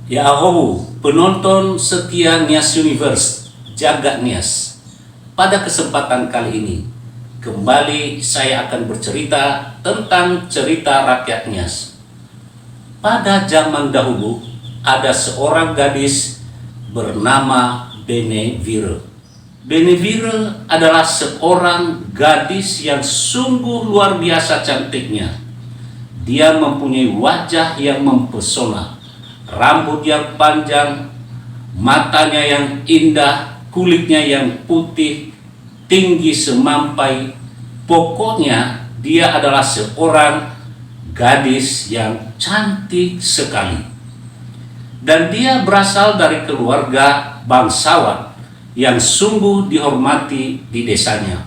Ya Ahobu, penonton setia Nias Universe, jaga Nias. Pada kesempatan kali ini, kembali saya akan bercerita tentang cerita rakyat Nias. Pada zaman dahulu, ada seorang gadis bernama Benevire. Benevire adalah seorang gadis yang sungguh luar biasa cantiknya. Dia mempunyai wajah yang mempesona, rambut yang panjang, matanya yang indah, kulitnya yang putih, tinggi semampai. Pokoknya dia adalah seorang gadis yang cantik sekali. Dan dia berasal dari keluarga bangsawan yang sungguh dihormati di desanya.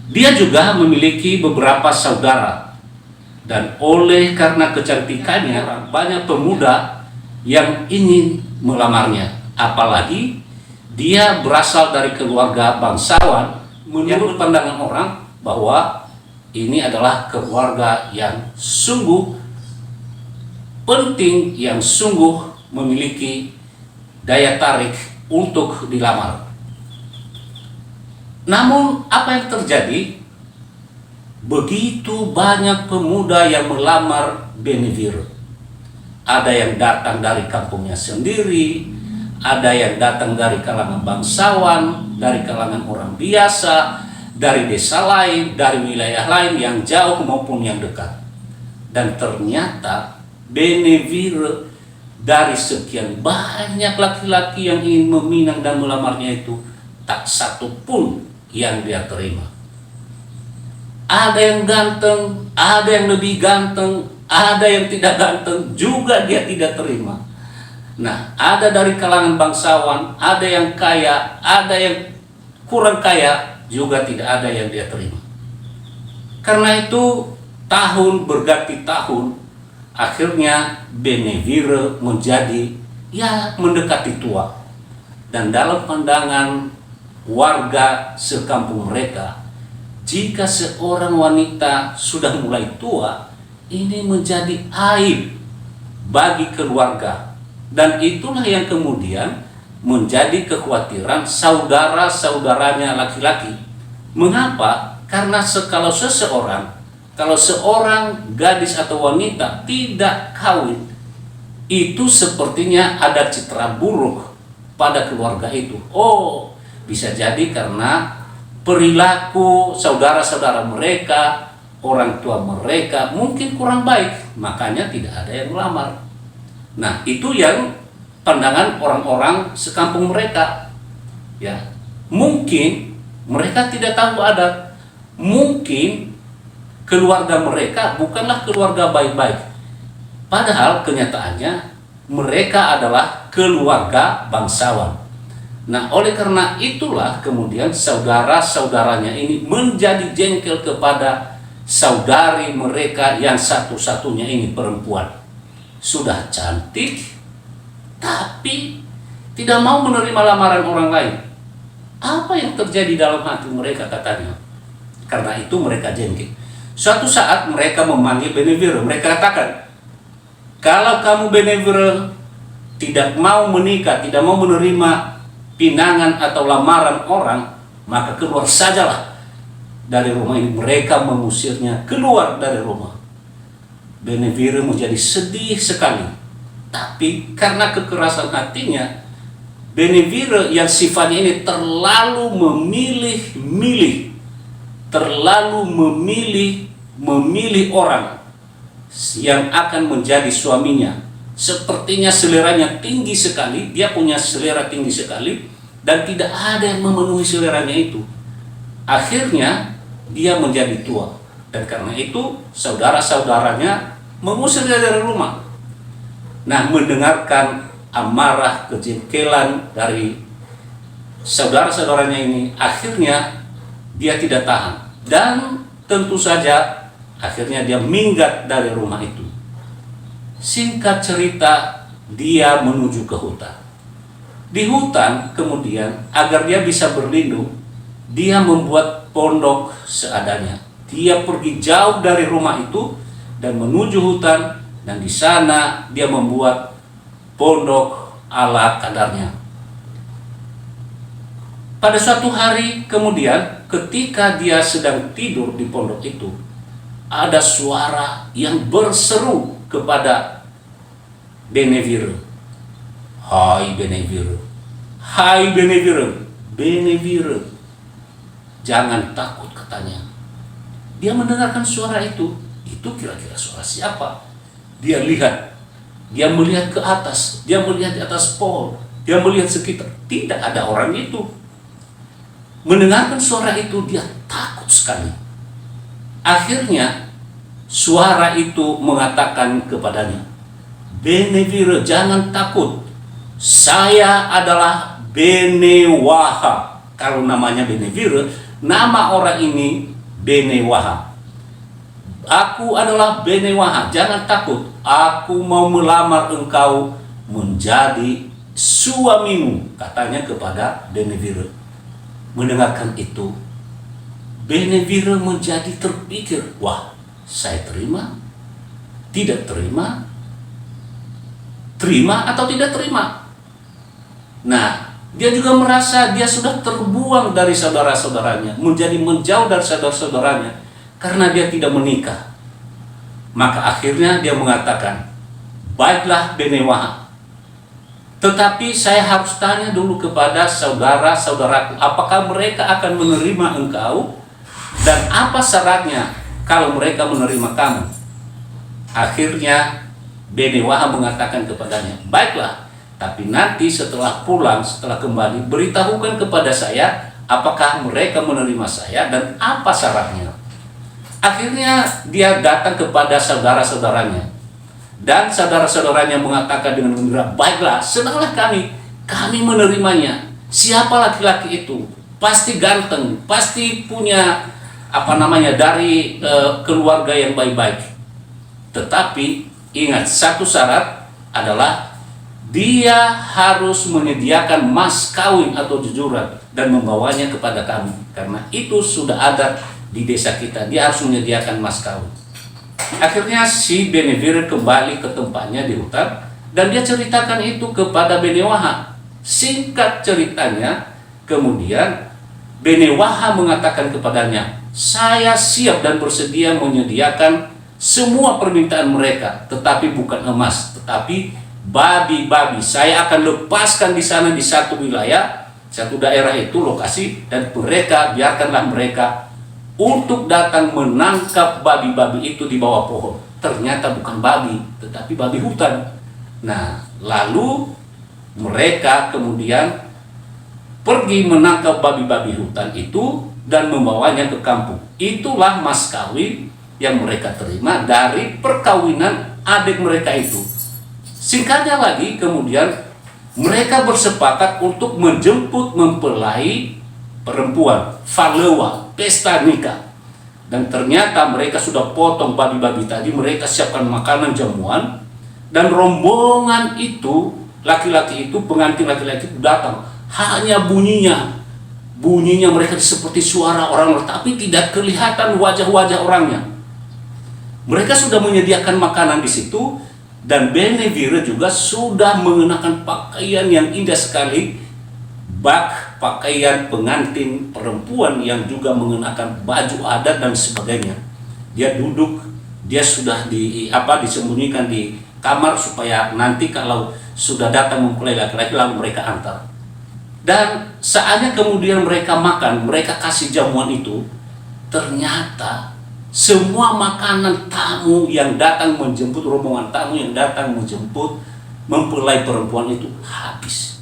Dia juga memiliki beberapa saudara. Dan oleh karena kecantikannya, banyak pemuda yang ingin melamarnya. Apalagi dia berasal dari keluarga bangsawan, menurut pandangan orang bahwa ini adalah keluarga yang sungguh penting, yang sungguh memiliki daya tarik untuk dilamar. Namun apa yang terjadi? Begitu banyak pemuda yang melamar Benevire. Ada yang datang dari kampungnya sendiri, ada yang datang dari kalangan bangsawan, dari kalangan orang biasa, dari desa lain, dari wilayah lain yang jauh maupun yang dekat. Dan ternyata Benevire, dari sekian banyak laki-laki yang ingin meminang dan melamarnya itu, tak satu pun yang dia terima. Ada yang ganteng, ada yang lebih ganteng, ada yang tidak ganteng, juga dia tidak terima. Nah, ada dari kalangan bangsawan, ada yang kaya, ada yang kurang kaya, juga tidak ada yang dia terima. Karena itu, tahun berganti tahun, akhirnya Benevire menjadi mendekati tua. Dan dalam pandangan warga sekampung mereka, jika seorang wanita sudah mulai tua, ini menjadi aib bagi keluarga. Dan itulah yang kemudian menjadi kekhawatiran saudara-saudaranya laki-laki. Mengapa? Karena kalau seorang gadis atau wanita tidak kawin, itu sepertinya ada citra buruk pada keluarga itu. Oh, bisa jadi karena perilaku saudara-saudara mereka, orang tua mereka mungkin kurang baik, makanya tidak ada yang melamar. Nah, itu yang pandangan orang-orang sekampung mereka. Ya, mungkin mereka tidak tahu adat, mungkin keluarga mereka bukanlah keluarga baik-baik. Padahal kenyataannya mereka adalah keluarga bangsawan. Nah, oleh karena itulah kemudian saudara-saudaranya ini menjadi jengkel kepada saudari mereka yang satu-satunya ini perempuan. Sudah cantik, tapi tidak mau menerima lamaran orang lain. Apa yang terjadi dalam hati mereka katanya? Karena itu mereka jengkel. Suatu saat mereka memanggil Benevire. Mereka katakan, kalau kamu Benevire tidak mau menikah, tidak mau menerima pinangan atau lamaran orang, maka keluar sajalah dari rumah ini. Mereka mengusirnya keluar dari rumah. Benevire menjadi sedih sekali. Tapi karena kekerasan hatinya, Benevire yang sifatnya ini terlalu memilih orang yang akan menjadi suaminya. Sepertinya seleranya tinggi sekali, dia punya selera tinggi sekali, dan tidak ada yang memenuhi seleranya itu. Akhirnya dia menjadi tua, dan karena itu saudara-saudaranya mengusir dia dari rumah. Nah, mendengarkan amarah, kejengkelan dari saudara-saudaranya ini, akhirnya dia tidak tahan, dan tentu saja akhirnya dia minggat dari rumah itu. Singkat cerita, dia menuju ke hutan. Di hutan kemudian, agar dia bisa berlindung, dia membuat pondok seadanya. Dia pergi jauh dari rumah itu dan menuju hutan, dan di sana dia membuat pondok ala kadarnya. Pada suatu hari kemudian, ketika dia sedang tidur di pondok itu, ada suara yang berseru kepada Benevire. Hai Benevire, hai Benevire, Benevire, jangan takut, katanya. Dia mendengarkan suara itu kira-kira suara siapa? Dia lihat, dia melihat ke atas, dia melihat di atas pohon, dia melihat sekitar, tidak ada orang itu. Mendengarkan suara itu dia takut sekali. Akhirnya suara itu mengatakan kepadanya, Benevire, jangan takut, saya adalah Benewaha. Kalau namanya Benevire, nama orang ini Benewaha. Aku adalah Benewaha, jangan takut, aku mau melamar engkau menjadi suamimu, katanya kepada Benevire. Mendengarkan itu, Benevire menjadi terpikir, wah, saya terima, tidak terima, terima atau tidak terima. Nah, dia juga merasa dia sudah terbuang dari saudara-saudaranya, menjadi menjauh dari saudara-saudaranya karena dia tidak menikah. Maka akhirnya dia mengatakan, baiklah Benewaha, tetapi saya harus tanya dulu kepada saudara-saudaraku, apakah mereka akan menerima engkau dan apa syaratnya kalau mereka menerima kamu. Akhirnya Benewaha mengatakan kepadanya, baiklah, tapi nanti setelah pulang, setelah kembali, beritahukan kepada saya apakah mereka menerima saya dan apa syaratnya. Akhirnya dia datang kepada saudara-saudaranya, dan saudara-saudaranya mengatakan dengan gembira, baiklah, senanglah kami menerimanya. Siapa laki-laki itu? Pasti ganteng, pasti punya dari keluarga yang baik-baik. Tetapi ingat, satu syarat adalah dia harus menyediakan mas kawin atau jujuran dan membawanya kepada kami, karena itu sudah ada di desa kita. Dia harus menyediakan mas kawin. Akhirnya si Benevire kembali ke tempatnya di hutan dan dia ceritakan itu kepada Benewaha. Singkat ceritanya, kemudian Benewaha mengatakan kepadanya, saya siap dan bersedia menyediakan semua permintaan mereka, tetapi bukan emas, tetapi babi-babi. Saya akan lepaskan di sana, di satu wilayah, satu daerah itu lokasi, dan mereka, biarkanlah mereka untuk datang menangkap babi-babi itu di bawah pohon. Ternyata bukan babi, tetapi babi hutan. Nah, lalu mereka kemudian pergi menangkap babi-babi hutan itu dan membawanya ke kampung. Itulah mas kawin yang mereka terima dari perkawinan adik mereka itu. Singkatnya lagi, kemudian mereka bersepakat untuk menjemput mempelai perempuan, Falewa, pesta nikah. Dan ternyata mereka sudah potong babi-babi tadi, mereka siapkan makanan jamuan, dan rombongan itu, laki-laki itu, pengantin laki-laki itu datang. Hanya bunyinya mereka seperti suara orang, tapi tidak kelihatan wajah-wajah orangnya. Mereka sudah menyediakan makanan di situ, dan Benevire juga sudah mengenakan pakaian yang indah sekali, pakaian pengantin perempuan yang juga mengenakan baju adat dan sebagainya. Dia duduk, dia sudah disembunyikan di kamar supaya nanti kalau sudah datang mempelai laki-laki lalu mereka antar. Dan saatnya kemudian mereka makan, mereka kasih jamuan itu, ternyata semua makanan tamu yang datang menjemput, rombongan tamu yang datang menjemput mempelai perempuan itu habis.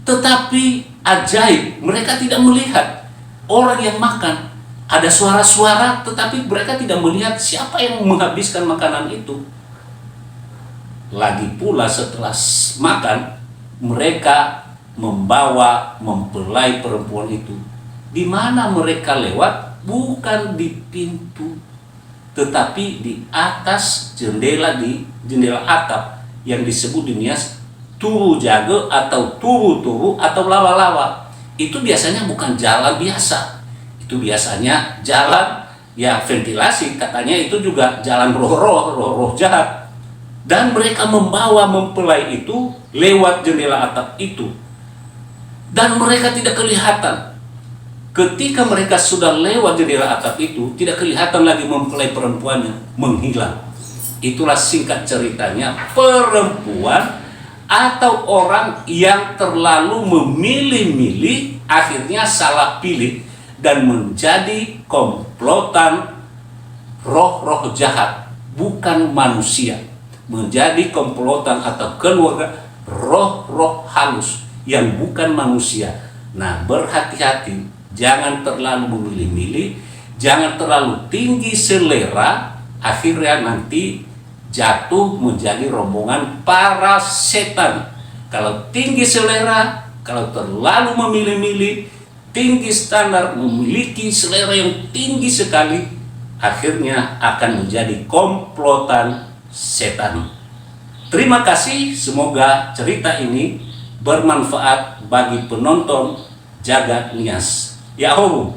Tetapi ajaib, mereka tidak melihat orang yang makan. Ada suara-suara, tetapi mereka tidak melihat siapa yang menghabiskan makanan itu. Lagi pula setelah makan, mereka membawa mempelai perempuan itu. Di mana mereka lewat? Bukan di pintu, tetapi di atas jendela, di jendela atap yang disebut di Nias turu jago atau turu-turu atau lawa-lawa. Itu biasanya bukan jalan biasa, itu biasanya jalan ya ventilasi, katanya itu juga jalan roh-roh jahat. Dan mereka membawa mempelai itu lewat jendela atap itu. Dan mereka tidak kelihatan. Ketika mereka sudah lewat jendela atap itu, tidak kelihatan lagi mempelai perempuannya, menghilang. Itulah singkat ceritanya, perempuan atau orang yang terlalu memilih-milih akhirnya salah pilih dan menjadi komplotan roh-roh jahat, bukan manusia. Menjadi komplotan atau keluarga roh-roh halus yang bukan manusia. Nah, berhati-hati. Jangan terlalu memilih-milih, jangan terlalu tinggi selera, akhirnya nanti jatuh menjadi rombongan para setan. Kalau tinggi selera, kalau terlalu memilih-milih, tinggi standar, memiliki selera yang tinggi sekali, akhirnya akan menjadi komplotan setan. Terima kasih, semoga cerita ini bermanfaat bagi penonton Jagat Nias. Yahoo!